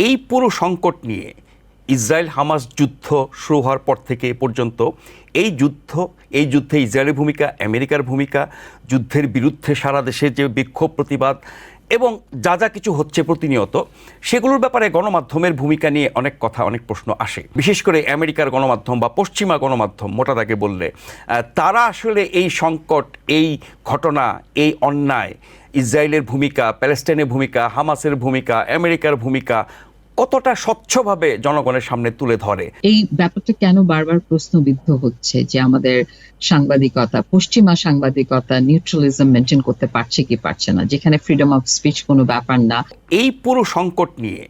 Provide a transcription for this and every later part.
এই পুরো সংকট নিয়ে ইসরায়েল হামাস যুদ্ধ শুরু হওয়ার পর থেকে এ পর্যন্ত এই যুদ্ধে ইসরায়েলের ভূমিকা, আমেরিকার ভূমিকা, যুদ্ধের বিরুদ্ধে সারা দেশে যে বিক্ষোভ প্রতিবাদ এবং যা যা কিছু হচ্ছে প্রতিনিয়ত, সেগুলোর ব্যাপারে গণমাধ্যমের ভূমিকা নিয়ে অনেক কথা, অনেক প্রশ্ন আসে। বিশেষ করে আমেরিকার গণমাধ্যম বা পশ্চিমা গণমাধ্যম মোটা দাগে বললে, তারা আসলে এই সংকট, এই ঘটনা, এই অন্যায়, ইসরায়েলের ভূমিকা, প্যালেস্টাইনের ভূমিকা, হামাসের ভূমিকা, আমেরিকার ভূমিকা কতটা স্বচ্ছভাবে জনগণের সামনে তুলে ধরে। এই ব্যাপারটা কেন বারবার প্রশ্নবিদ্ধ হচ্ছে যে আমাদের সাংবাদিকতা, পশ্চিমা সাংবাদিকতা নিউট্রালিজম মেনটেন করতে পারছে কি পারছে না, যেখানে ফ্রিডম অফ স্পিচ কোনো ব্যাপার না। এই পুরো সংকট নিয়ে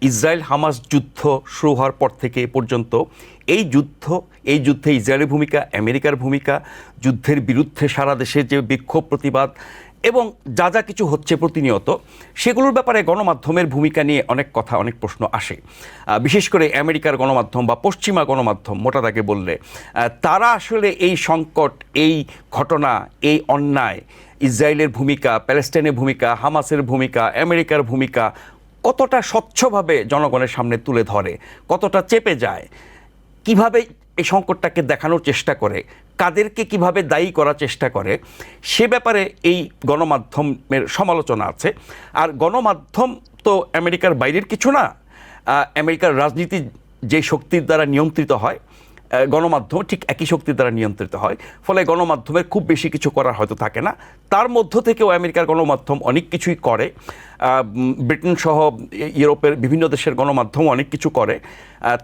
ইসরায়েল হামাস যুদ্ধ শুরু হওয়ার পর থেকে এ পর্যন্ত এই যুদ্ধে ইসরায়েলের ভূমিকা, আমেরিকার ভূমিকা, যুদ্ধের বিরুদ্ধে সারা দেশে যে বিক্ষোভ প্রতিবাদ এবং যা যা কিছু হচ্ছে প্রতিনিয়ত, সেগুলোর ব্যাপারে গণমাধ্যমের ভূমিকা নিয়ে অনেক কথা, অনেক প্রশ্ন আসে। বিশেষ করে আমেরিকার গণমাধ্যম বা পশ্চিমা গণমাধ্যম মোটা দাগে বললে, তারা আসলে এই সংকট, এই ঘটনা, এই অন্যায়, ইসরায়েলের ভূমিকা, প্যালেস্টাইনের ভূমিকা, হামাসের ভূমিকা, আমেরিকার ভূমিকা কতটা স্বচ্ছভাবে জনগণের সামনে তুলে ধরে, কতটা চেপে যায়, কিভাবে এই সংকটটাকে দেখানোর চেষ্টা করে, কাদেরকে কিভাবে দায়ী করার চেষ্টা করে, সে ব্যাপারে এই গণমাধ্যমের সমালোচনা আছে। আর গণমাধ্যম তো আমেরিকার বাইরের কিছু না। আমেরিকার রাজনীতি যে শক্তির দ্বারা নিয়ন্ত্রিত হয়, গণমাধ্যম ঠিক একই শক্তির দ্বারা নিয়ন্ত্রিত হয়। ফলে গণমাধ্যমের খুব বেশি কিছু করার হয়তো থাকে না। তার মধ্য থেকেও আমেরিকার গণমাধ্যম অনেক কিছুই করে। ব্রিটেন সহ ইউরোপের বিভিন্ন দেশের গণমাধ্যম অনেক কিছু করে।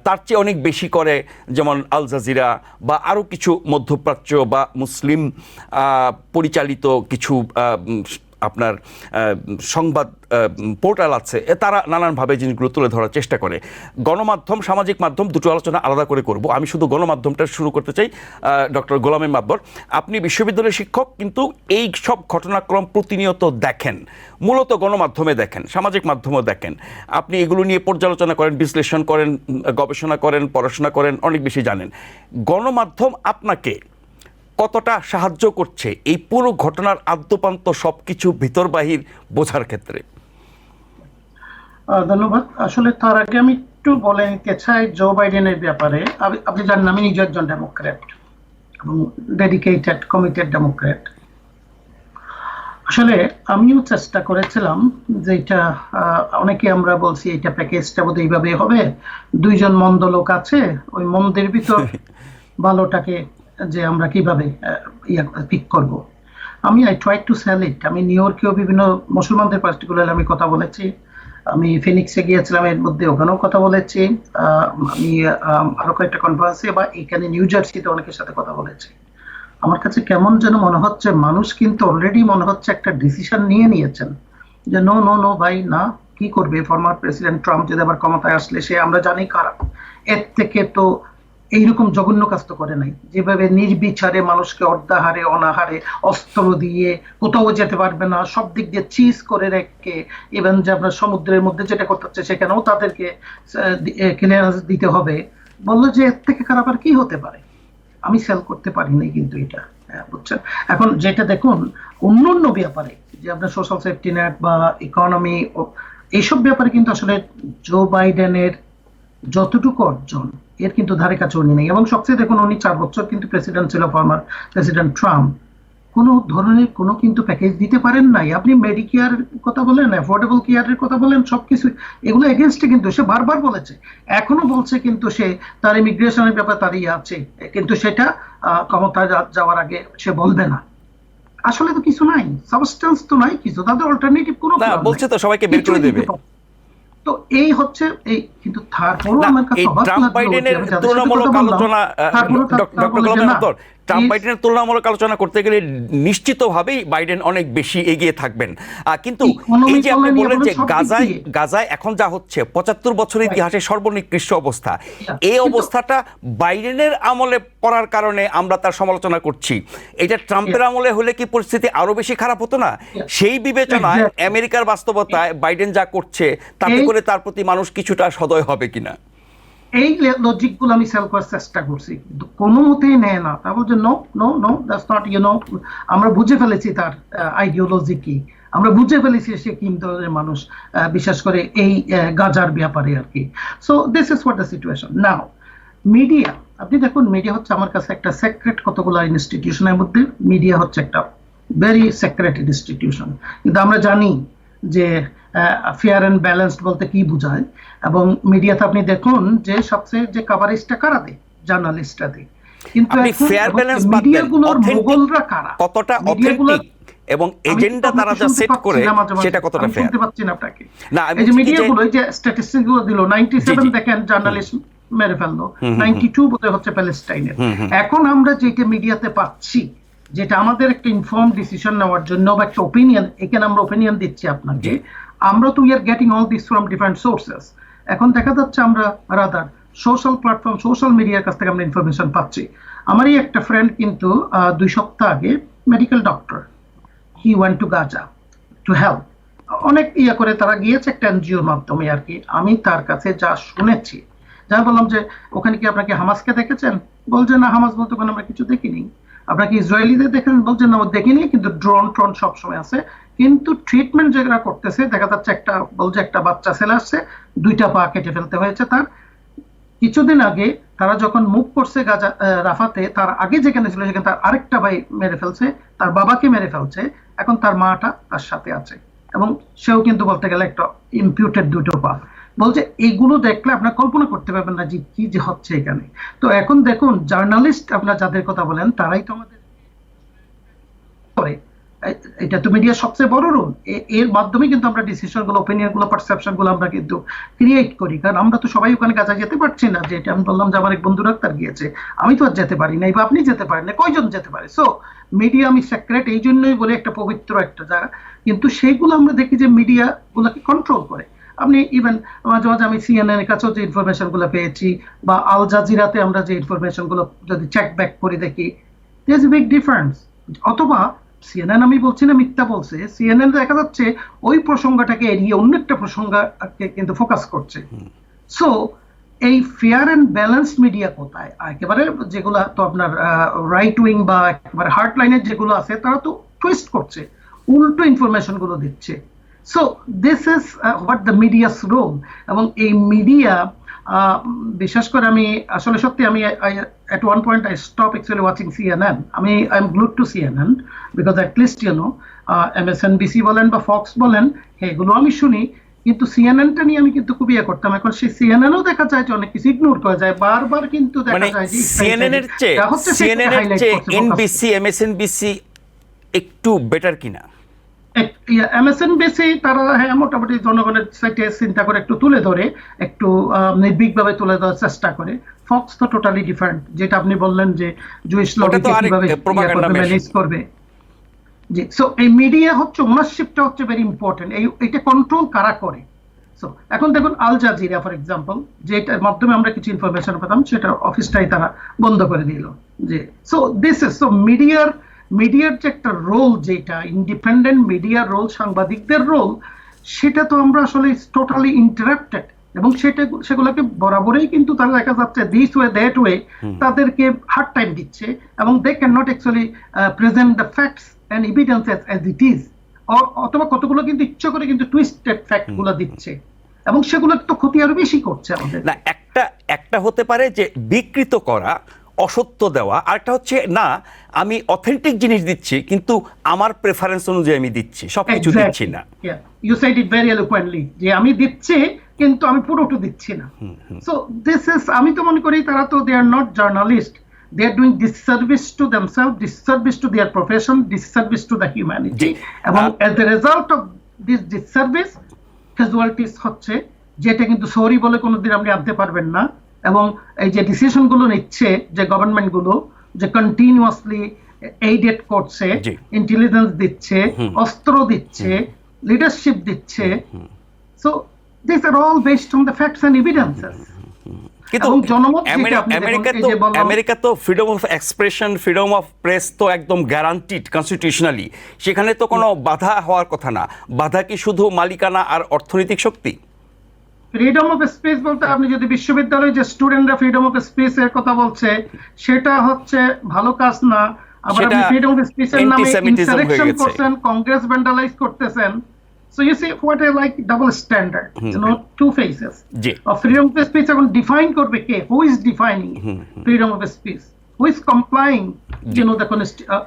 তার চেয়ে অনেক বেশি করে যেমন আল জাজিরা বা আরও কিছু মধ্যপ্রাচ্য বা মুসলিম পরিচালিত কিছু আপনার সংবাদ পোর্টাল আছে, তারা নানানভাবে জিনিসগুলো তুলে ধরার চেষ্টা করে। গণমাধ্যম, সামাজিক মাধ্যম দুটো আলোচনা আলাদা করে করব। আমি শুধু গণমাধ্যমটা শুরু করতে চাই। ডক্টর গোলাম মাব্বর, আপনি বিশ্ববিদ্যালয়ের শিক্ষক, কিন্তু এই সব ঘটনাক্রম প্রতিনিয়ত দেখেন, মূলত গণমাধ্যমে দেখেন, সামাজিক মাধ্যমেও দেখেন। আপনি এগুলো নিয়ে পর্যালোচনা করেন, বিশ্লেষণ করেন, গবেষণা করেন, পড়াশোনা করেন, অনেক বেশি জানেন। গণমাধ্যম আপনাকে কতটা সাহায্য করছে এই পুরো ঘটনার আদ্যোপান্ত সবকিছু ভিতর বাহির বোঝার ক্ষেত্রে? ধন্যবাদ। আসলে তার আগে আমি একটু বলে নিতে চাই জো বাইডেনের ব্যাপারে। আপনি জানেন আমি নিজে একজন ডেমোক্র্যাট এবং ডেডিকেটেড, কমিটেড ডেমোক্র্যাট। আসলে আমিও চেষ্টা করেছিলাম যে এটা, অনেকে আমরা বলছি এটা প্যাকেজটা বোধহয় এইভাবে হবে, দুইজন মন্দ লোক আছে, ওই মন্দের ভিতর ভালোটাকে যে আমরা কিভাবে পিক করব। I try to sell it. আমি নিউ ইয়র্কেও বিভিন্ন মুসলমানদের পার্টিকুলার আমি কথা বলেছি, আমি ফিনিক্সে গিয়েছিলাম, এর মধ্যে ওখানেও কথা বলেছি, আমি আরো কয়েকটা কনফারেন্সে বা এখানে নিউ জার্সিতে অনেকের সাথে কথা বলেছি। আমার কাছে কেমন যেন মনে হচ্ছে মানুষ কিন্তু অলরেডি মনে হচ্ছে একটা ডিসিশন নিয়ে নিয়েছেন যে নো নো নো ভাই, না, কি করবে ফরমার প্রেসিডেন্ট ট্রাম্প যদি আবার ক্ষমতায় আসলে, সে আমরা জানি খারাপ, এর থেকে তো এইরকম জঘন্য কাজ তো করে নাই, যেভাবে নির্বিচারে মানুষকে অর্ধাহারে অনাহারে অস্ত্র দিয়ে কোথাও যেতে পারবে না, সব দিক দিয়ে চিজ করে রেখে, ইভেন যে আপনার সমুদ্রের মধ্যে যেটা করতে হচ্ছে সেখানেও তাদেরকে ক্লিয়ারেন্স দিতে হবে, বললো যে এর থেকে খারাপ আর কি হতে পারে। আমি সেল করতে পারি নাই কিন্তু এটা, বুঝছেন। এখন যেটা দেখুন অন্য ব্যাপারে যে আপনার সোশ্যাল সেফটি নেট বা ইকোনমি, এইসব ব্যাপারে কিন্তু আসলে জো বাইডেনের যতটুকু অর্জন এর কিন্তু ধারে কাছে উনি নেই। এবং সবচেয়ে দেখুন উনি 4 বছর কিন্তু প্রেসিডেন্ট ছিল ফর্মার প্রেসিডেন্ট ট্রাম্প, কোনো ধরনের কোনো কিন্তু প্যাকেজ দিতে পারেন নাই। আপনি মেডিকেয়ার কথা বলেন, অ্যাফোর্ডেবল কেয়ারের কথা বলেন, সবকিছু এগুলো এগেনস্টে কিন্তু সে বারবার বলেছে, এখনো বলছে, কিন্তু সে তার ইমিগ্রেশনের ব্যাপারে তারই আছে, কিন্তু সেটা ক্ষমতায় যাওয়ার আগে সে বলবে না। আসলে তো কিছু নাই, সাবস্টেন্স তো নাই কিছু, তাদের অল্টারনেটিভ কোনো না, বলছে তো সবাইকে বের করে দেবে। তো এই হচ্ছে এই, কিন্তু তারপরও আমার কাছে ট্রাম্প বাইডেনের তুলনামূলক আলোচনা, ডক্টর গোলাম মাব্বর, ট্রাম্প বাইডেনের তুলনামূলক আলোচনা করতে গেলে নিশ্চিতভাবেই বাইডেন অনেক বেশি এগিয়ে থাকবেন। কিন্তু এই যে আপনি বললেন যে গাজায় এখন যা হচ্ছে 75 বছরের ইতিহাসে সর্বনিকৃষ্ট অবস্থা, এই অবস্থাটা বাইডেনের আমলে পড়ার কারণে আমরা তার সমালোচনা করছি। এটা ট্রাম্পের আমলে হলে কি পরিস্থিতি আরো বেশি খারাপ হতো না? সেই বিবেচনায় আমেরিকার বাস্তবতায় বাইডেন যা করছে তাতে করে তার প্রতি মানুষ কিছুটা সদয় হবে কিনা, এই লজিক গুলো আমি সেল করার চেষ্টা করছি, কোনো মতেই নেয় না। তা বলছে no no no, that's not, আমরা বুঝে ফেলেছি তার আইডিওলজি কি, আমরা বুঝে ফেলেছি সে কি ধরনের মানুষ, বিশেষ করে এই গাজার ব্যাপারে আর কি। So this is what the situation now. Media, আপনি দেখুন, মিডিয়া হচ্ছে আমার কাছে একটা সেক্রেট, কতগুলো ইনস্টিটিউশনের মধ্যে মিডিয়া হচ্ছে একটা ভেরি সেক্রেট ইনস্টিটিউশন। কিন্তু আমরা জানি যে ফেয়ার অ্যান্ড ব্যালেন্সড বলতে কি বোঝায়, এবং মিডিয়াতে আপনি দেখুন যে সবচেয়ে যে কাভারেজটা কারা দেয়, জার্নালিস্টরা দেয়। কিন্তু আপনি ফেয়ার ব্যালেন্স বাদ দেন, মিডিয়াগুলোর authentic মোগলরা কারা, কতটা মিডিয়াগুলো অথেন্টিক এবং এজেন্ডা তারা যা সেট করে সেটা কতটা ফেয়ার? শুনতে পাচ্ছি না আপনাকে। না, আমি এই যে বলছি মিডিয়াগুলো, এই যে স্ট্যাটিস্টিক্স গুলো দিল, 97 জি। দেখেন জার্নালিস্ট মেরে ফেললো, 92 বোধহয় হচ্ছে প্যালেস্টাইনের। এখন আমরা যেটা মিডিয়াতে পাচ্ছি, যেটা আমাদের একটা ইনফর্ম ডিসিশন নেওয়ার জন্য বা একটা ওপিনিয়ন, এখানে আমরা ওপিনিয়ন দিচ্ছি আপনাকে, আমরা তো we are getting all this from different sources. এখন দেখা যাচ্ছে আমরা রাদার সোশ্যাল প্ল্যাটফর্ম, সোশ্যাল মিডিয়ার কাছ থেকে আমরা ইনফরমেশন পাচ্ছি। আমারই একটা ফ্রেন্ড কিন্তু 2 সপ্তাহ আগে, medical doctor, he went to Gaza to help, অনেক করে তারা গিয়েছে একটা এনজিওর মাধ্যমে আর কি। আমি তার কাছে যা শুনেছি, যা বললাম যে ওখানে কি আপনাকে হামাসকে দেখেছেন, বলছে না, হামাস বলতে ওখানে আমরা কিছু দেখিনি। আপনাকে ইসরায়েলিদের দেখেন, বলছে না, ও দেখিনি, কিন্তু ড্রোন সবসময় আছে। কিন্তু ট্রিটমেন্ট যেটা করতেছে, দেখা যাচ্ছে একটা বলছে একটা বাচ্চা ছেলে আসছে, 2টা পা কেটে ফেলতে হয়েছে তার। কিছুদিন আগে তারা যখন মুভ করছে গাজা, রাফাতে, তার আগে যেখানে ছিল সেখানে তার আরেকটা ভাই মেরে ফেলছে, তার বাবাকে মেরে ফেলছে, এখন তার মাটা তার সাথে আছে, এবং সেও কিন্তু বলতে গেলে একটা ইম্পিউটেড 2টো পা। বলছে এইগুলো দেখলে আপনার কল্পনা করতে পারবেন না যে কি যে হচ্ছে এখানে। তো এখন দেখুন, জার্নালিস্ট আপনার যাদের কথা বলেন, তারাই তো আমাদের করে, এটা তো মিডিয়ার সবচেয়ে বড় রোল। এর মাধ্যমে কিন্তু আমরা ডিসিশন গুলো, ওপিনিয়ন গুলো, পারসেপশন গুলো আমরা কিন্তু ক্রিয়েট করি। কারণ আমরা তো সবাই ওখানে কাছে যেতে পারছি না। যে এটা আমি বললাম যে আমার এক বন্ধু ডাক্তার গিয়েছে, আমি তো আর যেতে পারি না, বা আপনি যেতে পারেন না, কয়জন যেতে পারে? সো মিডিয়া আমি সেক্রেট এই জন্যই বলে একটা পবিত্র একটা জায়গা, কিন্তু সেইগুলো আমরা দেখি যে মিডিয়া গুলোকে কন্ট্রোল করে। আপনি ইভেন মাঝে মাঝে আমি সিএনএন এর কাছেও যে ইনফরমেশন গুলো পেয়েছি, বা আল জাজিরাতে আমরা যে ইনফরমেশন গুলো যদি চেক ব্যাক করে দেখি, there is a big difference. অথবা সিএনএন, আমি বলছি না মিথ্যা বলছে, সিএনএন দেখা যাচ্ছে ওই প্রসঙ্গটাকে এড়িয়ে অন্য একটা প্রসঙ্গকে কিন্তু ফোকাস করছে। সো এই ফেয়ার অ্যান্ড ব্যালেন্স মিডিয়া কোথায়? একেবারে যেগুলা তো আপনার রাইট উইং বা একেবারে হার্ড লাইনের যেগুলো আছে, তারা তো টুইস্ট করছে, উল্টো ইনফরমেশন গুলো দিচ্ছে। So this is what the media's role. এবং এই মিডিয়া, বিশেষ করে আমি আসলে সত্যি আমি at one point I stopped actually watching CNN. I'm glued to CNN because at least MSNBC বলেন বা ফক্স বলেন, এগুলো আমি শুনি, কিন্তু সিএনএনটা নিয়ে আমি কিন্তু খুব করতাম। এখন সেই সিএনএনও দেখা যায় যে অনেক কিছু ইগনোর করা যায়, বারবার কিন্তু দেখা যায় যে সিএনএন এর চেয়ে এনবিসি, এমএসএনবিসি একটু বেটার কিনা? এমএসএনবিসি তারা মোটামুটি জনগণের সাইটে চিন্তা করে একটু তুলে ধরে, একটু নির্ভীকভাবে তুলে ধরার চেষ্টা করে। ফক্স তো টোটালি ডিফারেন্ট, যেটা আপনি বললেন যে জুইশ লবিকে কিভাবে ম্যানেজ করবে। জি, সো এই মিডিয়া হচ্ছে, ওনারশিপটা হচ্ছে ভেরি ইম্পর্টেন্ট। এইটা কন্ট্রোল কারা করে? সো এখন দেখুন আল জাজিরা ফর এক্সাম্পল, যেটার মাধ্যমে আমরা কিছু ইনফরমেশন পেতাম, সেটা অফিসটাই তারা বন্ধ করে দিল। যে সো দিস ইজ, সো মিডিয়ার যে একটা রোল, যেটা ইন্ডিপেন্ডেন্ট মিডিয়ার রোল, সাংবাদিকদের রোল, সেটা তো আমরা আসলে টোটালি ইন্টারাপ্টেড। এবং সেগুলোকে বরাবরই কিন্তু তারা দেখা যাচ্ছে দিস ওয়ে দ্যাট ওয়ে তাদেরকে হার্ড টাইম দিচ্ছে, এবং they can not actually present the facts and evidences as it is, অথবা কতগুলো কিন্তু ইচ্ছা করে কিন্তু টুইস্টেড ফ্যাক্ট গুলো দিচ্ছে, এবং সেগুলো তো ক্ষতি আরো বেশি করছে আমাদের। না, একটা হতে পারে যে বিকৃত করা, অসত্য দেওয়া, আরেকটা হচ্ছে না আমি অথেন্টিক জিনিস দিচ্ছি কিন্তু আমার প্রেফারেন্স অনুযায়ী আমি দিচ্ছি, সবকিছু দিচ্ছি না। ইউ সেড ইট ভেরি এলোকুয়েন্টলি, যে আমি দিচ্ছি কিন্তু আমি পুরোটা দিচ্ছি না। সো দিস ইজ, আমি তো মনে করি তারা তো they are not journalist, they are doing disservice to themselves, disservice to their profession, disservice to the humanity. এবং as a result of this disservice, casualties হচ্ছে, যেটা কিন্তু সরি বলে কোনোদিন আপনি আনতে পারবেন না। এবং এই যে ডিসিশন গুলো নিচ্ছে যে গভর্নমেন্ট গুলো, যে কন্টিনিউয়াসলি এইডেড করছে, ইন্টেলিজেন্স দিচ্ছে, অস্ত্র দিচ্ছে, লিডারশিপ দিচ্ছে, so this are all based on the facts and evidences. কিন্তু আমেরিকা তো freedom of expression, freedom of press তো একদম গ্যারান্টিড কনস্টিটিউশনালি, সেখানে তো কোনো বাধা হওয়ার কথা না। বাধা কি শুধু মালিকানা আর অর্থনৈতিক শক্তি? ফ্রিডম অফ স্পিচ বলতে আপনি যদি বিশ্ববিদ্যালয়ে যে স্টুডেন্টরা ফ্রিডম অফ স্পিচ এর কথা বলছে, সেটা হচ্ছে ভালো কাজ না। আবার আপনি সেটা ফ্রিডম অফ স্পিচের নামে anti-Semitism হয়ে ইনসারেকশন গেছে। করছেন, কংগ্রেস ভ্যান্ডালাইজ করতেছেন। So you see what a like double standard, you know, two faces জি অফ ফ্রিডম অফ স্পিচ। এখন ডিফাইন করবে কে? Who is defining freedom of speech? Who is complying, you know, the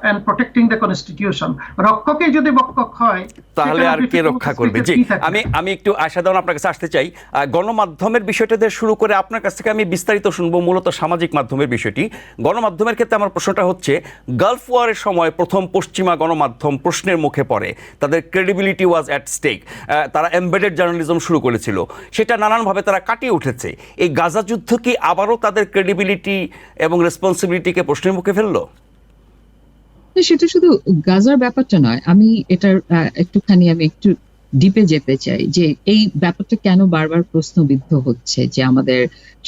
and protecting the constitution? রক্ষকই যদি বক্ষক হয়, তাহলে সেখানে আর আপনি কে freedom of রক্ষা করবে? speech জি এর কি থাকবে? আমি একটু আশাদান আপনার কাছে আসতে চাই। গণমাধ্যমের বিষয়টা দিয়ে শুরু করে আপনার কাছ থেকে আমি বিস্তারিত শুনবো মূলত সামাজিক মাধ্যমের বিষয়টি। গণমাধ্যমের ক্ষেত্রে আমার প্রশ্নটা হচ্ছে, গালফ ওয়ারের সময় প্রথম পশ্চিমা গণমাধ্যম প্রশ্নের মুখে পড়ে, তাদের ক্রেডিবিলিটি ওয়াজ অ্যাট স্টেক, তারা এমবেডেড জার্নালিজম শুরু করেছিল, সেটা নানানভাবে তারা কাটিয়ে উঠেছে। এই গাজা যুদ্ধ কি আবারও তাদের ক্রেডিবিলিটি এবং রেসপন্সিবিলিটিকে প্রশ্নের মুখে ফেললো? সেটা শুধু গাজার ব্যাপারটা নয়, আমি এটার আমি একটু ডিপে যেতে চাই যে এই ব্যাপারটা কেন বারবার প্রশ্নবিদ্ধ হচ্ছে যে আমাদের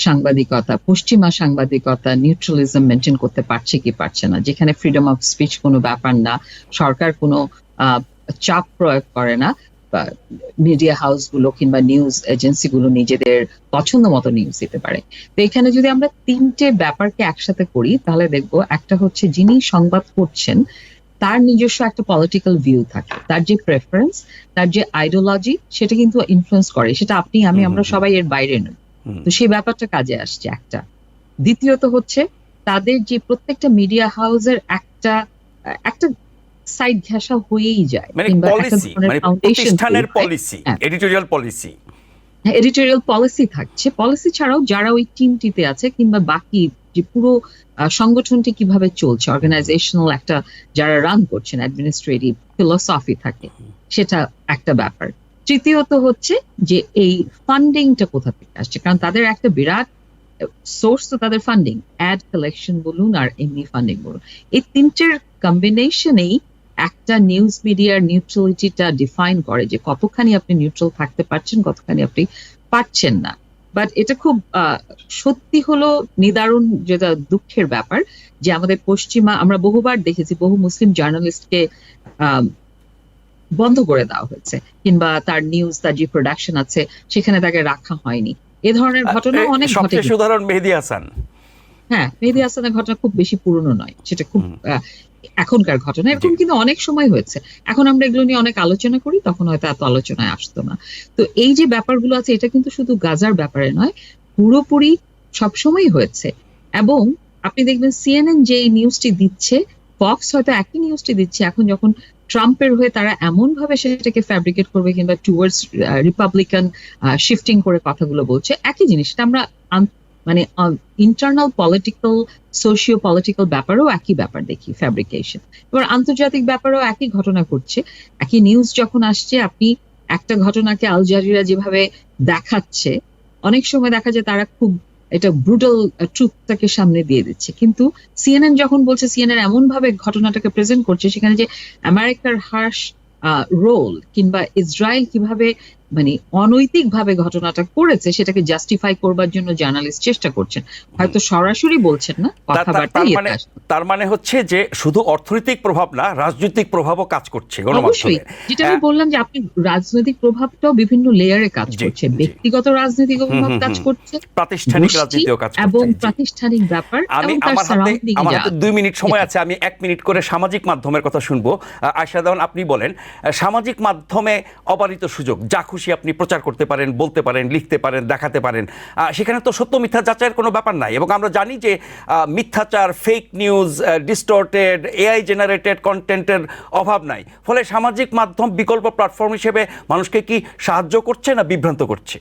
সাংবাদিকতা, পশ্চিমা সাংবাদিকতা নিউট্রালিজম মেনটেন করতে পারছে কি পারছে না, যেখানে ফ্রিডম অফ স্পিচ কোনো ব্যাপার না, সরকার কোনো চাপ প্রয়োগ করে না, মিডিয়া হাউসগুলো কিংবা নিউজ এজেন্সিগুলো নিজেদের পছন্দ মতো নিউজ দিতে পারে। তো এখানে যদি আমরা তিনটে ব্যাপারকে একসাথে করি তাহলে দেখবো, একটা হচ্ছে যিনি সংবাদ করছেন তার নিজস্ব একটা পলিটিক্যাল ভিউ থাকে, তার যে প্রেফারেন্স, তার যে আইডিওলজি, সেটা কিন্তু ইনফ্লুয়েন্স করে, সেটা আপনি আমি আমরা সবাই এর বাইরে নই। তো সেই ব্যাপারটা কাজে আসছে একটা। দ্বিতীয়ত হচ্ছে তাদের যে প্রত্যেকটা মিডিয়া হাউসের একটা একটা সাইড ঘেঁষা হয়েই যায়, মানে কিংবা একটা পলিসি, ধরনের মানে ফাউন্ডেশন প্রতিষ্ঠানের policy, editorial policy, editorial policy থাকছে। পলিসি ছাড়াও যারা ওই টিমটিতে আছে কিংবা বাকি যে পুরো সংগঠনটি কিভাবে চলছে, অর্গানাইজেশনাল একটা যারা রান করছেন অ্যাডমিনিস্ট্রেটিভ ফিলোসফি থাকে, সেটা একটা ব্যাপার। তৃতীয়ত হচ্ছে যে এই ফান্ডিংটা কোথা থেকে আসছে, কারণ তাদের একটা বিরাট সোর্স তো তাদের ফান্ডিং, অ্যাড কালেকশন বলুন আর এমনি ফান্ডিং বলুন, এই তিনটের কম্বিনেশনেই একটা নিউজ মিডিয়ার নিউট্রালিটিটা ডিফাইন করে যে কতখানি আপনি নিউট্রাল থাকতে পারছেন, কতখানি আপনি পারছেন না। বাট এটা খুব সত্যি হলো নিদারুণ, যেটা দুঃখের ব্যাপার, যে আমাদের পশ্চিমা, আমরা বহুবার দেখেছি বহু মুসলিম জার্নালিস্টকে বন্ধ করে দেওয়া হয়েছে, কিংবা তার নিউজ, তার যে প্রোডাকশন আছে সেখানে তাকে রাখা হয়নি। এ ধরনের ঘটনা অনেক ঘটে। সবচেয়ে উদাহরণ মেহেদী হাসান। হ্যাঁ, মেহেদী হাসানের ঘটনা খুব বেশি পুরনো নয়, সেটা খুব এখনকার ঘটনা। এরকম কিন্তু অনেক সময় হয়েছে। এখন আমরা এগুলো নিয়ে অনেক আলোচনা করি, তখন হয়তো এত আলোচনায় আসতো না। তো এই যে ব্যাপারগুলো আছে, এটা কিন্তু শুধু গাজার ব্যাপারে নয়, পুরোপুরি সবসময় হয়েছে। এবং আপনি দেখবেন সিএনএন যে নিউজটি দিচ্ছে, ফক্স হয়তো একই নিউজটি দিচ্ছে, এখন যখন ট্রাম্পের হয়ে তারা এমন ভাবে সেটাকে ফ্যাব্রিকেট করবে কিংবা টুয়ার্ডস রিপাবলিকান শিফটিং করে কথাগুলো বলছে, একই জিনিসটা আমরা মানে ইন্টারনাল পলিটিক্যাল, সোশিও পলিটিক্যাল ব্যাপারেও একই ব্যাপার দেখি, ফ্যাব্রিকেশন। এবার আন্তর্জাতিক ব্যাপারেও একই ঘটনা ঘটছে। একই নিউজ যখন আসছে, আপনি একটা ঘটনাকে আল জাজিরা যেভাবে দেখাচ্ছে, অনেক সময় দেখা যায় তারা খুব এটা ব্রুটাল ট্রুথটাকে সামনে দিয়ে দিচ্ছে, কিন্তু সিএনএন যখন বলছে, সিএনএন এমন ভাবে ঘটনাটাকে প্রেজেন্ট করছে, সেখানে যে আমেরিকার হার্শ রোল কিংবা ইসরায়েল কিভাবে মানে অনৈতিক ভাবে ঘটনাটা করেছে, সেটাকে জাস্টিফাই করবার জন্য জার্নালিস্ট চেষ্টা করছেন, হয়তো সরাসরি বলছেন না, কথাবার্তা। তার মানে হচ্ছে যে শুধু অর্থনৈতিক প্রভাব না, রাজনৈতিক প্রভাবও কাজ করছে অবশ্যই। যেটা আমি বললাম যে আপনি রাজনৈতিক প্রভাবটাও বিভিন্ন লেয়ারে কাজ করছে, ব্যক্তিগত রাজনৈতিক প্রভাব কাজ করছে, প্রাতিষ্ঠানিক রাজনীতিও কাজ করছে, এবং প্রাতিষ্ঠানিক ব্যাপার। আমার হাতে 2 মিনিট সময় আছে, আমি 1 মিনিট করে সামাজিক মাধ্যমের কথা শুনবো। আয়শা দেওয়ান, আপনি বলেন, সামাজিক মাধ্যমে অবারিত সুযোগ, যা খুশি আপনি প্রচার করতে পারেন, বলতে পারেন, লিখতে পারেন, দেখাতে পারেন, সেখানে তো সত্য মিথ্যা যাচাইয়ের কোনো ব্যাপার নাই। এবং আমরা জানি যে মিথ্যাচার, fake news, distorted, AI generated কন্টেন্টের অভাব নাই। ফলে সামাজিক মাধ্যম বিকল্প প্ল্যাটফর্ম হিসেবে মানুষকে কি সাহায্য করছে না বিভ্রান্ত করছে?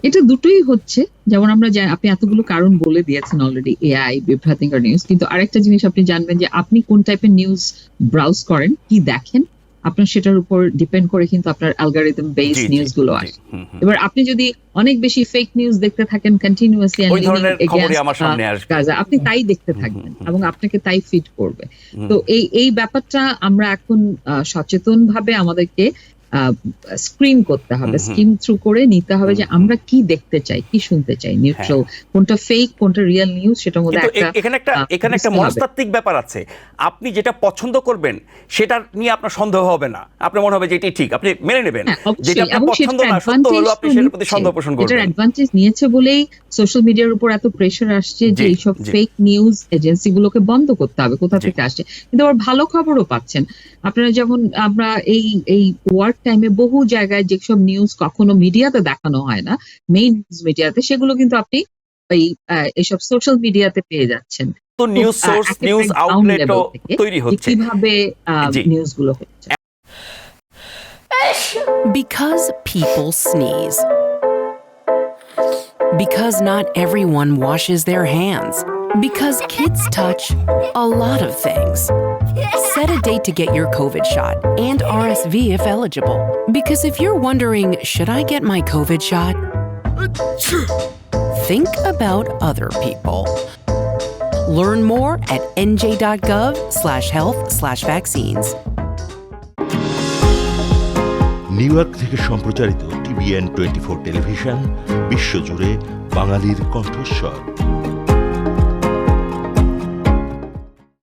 এটা দুটোই হচ্ছে। যেমন আমরা আপনি এতগুলো কারণ বলে দিয়েছেন অলরেডি, এআই, বিভ্রান্তিকর নিউজ, কিন্তু আরেকটা জিনিস আপনি জানবেন যে আপনি কোন টাইপের নিউজ ব্রাউজ করেন, কি দেখেন, আপনার সেটার উপর ডিপেন্ড করে কিন্তু আপনার অ্যালগরিদম বেস নিউজ গুলো আসে। এবার আপনি যদি অনেক বেশি ফেক নিউজ দেখতে থাকেন কন্টিনিউয়াসলি, আপনি তাই দেখতে থাকবেন এবং আপনাকে তাই ফিড করবে। তো এই ব্যাপারটা আমরা এখন সচেতন ভাবে আমাদেরকে স্ক্রিন করতে হবে, স্কিম থ্রু করে নিতে হবে যে আমরা কি দেখতে চাই, কি শুনতে চাই, নিউট্রাল কোনটা ফেক কোনটা রিয়েল নিউজ, সেটার মধ্যে কিন্তু এখানে একটা বুঝতে হবে। মনস্তাত্ত্বিক ব্যাপার আছে। আপনি যেটা পছন্দ করবেন সেটা নিয়ে আপনার সন্দেহ হবে না, আপনার মনে হবে যে এটাই ঠিক, আপনি মেনে নেবেন। যেটা আপনার পছন্দ না, সত্য হলো, আপনি সেটার প্রতি সন্দেহ পোষণ করবেন। এটার অ্যাডভান্টেজ নিয়েছে বলেই সোশ্যাল মিডিয়ার উপর এত প্রেসার আসছে যে এইসব ফেক নিউজ এজেন্সিগুলোকে বন্ধ করতে হবে। কোথা থেকে আসছে? কিন্তু আবার ভালো খবরও পাচ্ছেন আপনারা। যেমন আমরা এই ওয়ার্ক টাইমে বহু জায়গায় যেসব নিউজ কখনো মিডিয়াতে দেখানো হয় না, মেইন মিডিয়াতে, সেগুলো কিন্তু আপনি এইসব সোশ্যাল মিডিয়াতে পেয়ে যাচ্ছেন। তো নিউজ সোর্স, নিউজ আউটলেটও তৈরি হচ্ছে, কিভাবে নিউজগুলো হচ্ছে। Because people sneeze. Because not everyone washes their hands. Because kids touch a lot of things. Set a date to get your COVID shot and RSV if eligible. Because if you're wondering, should I get my COVID shot? Think about other people. Learn more at nj.gov/health/vaccines. New York থেকে সম্প্রচারিত TVN 24 television বিশ্বজুড়ে বাঙালির কণ্ঠস্বর।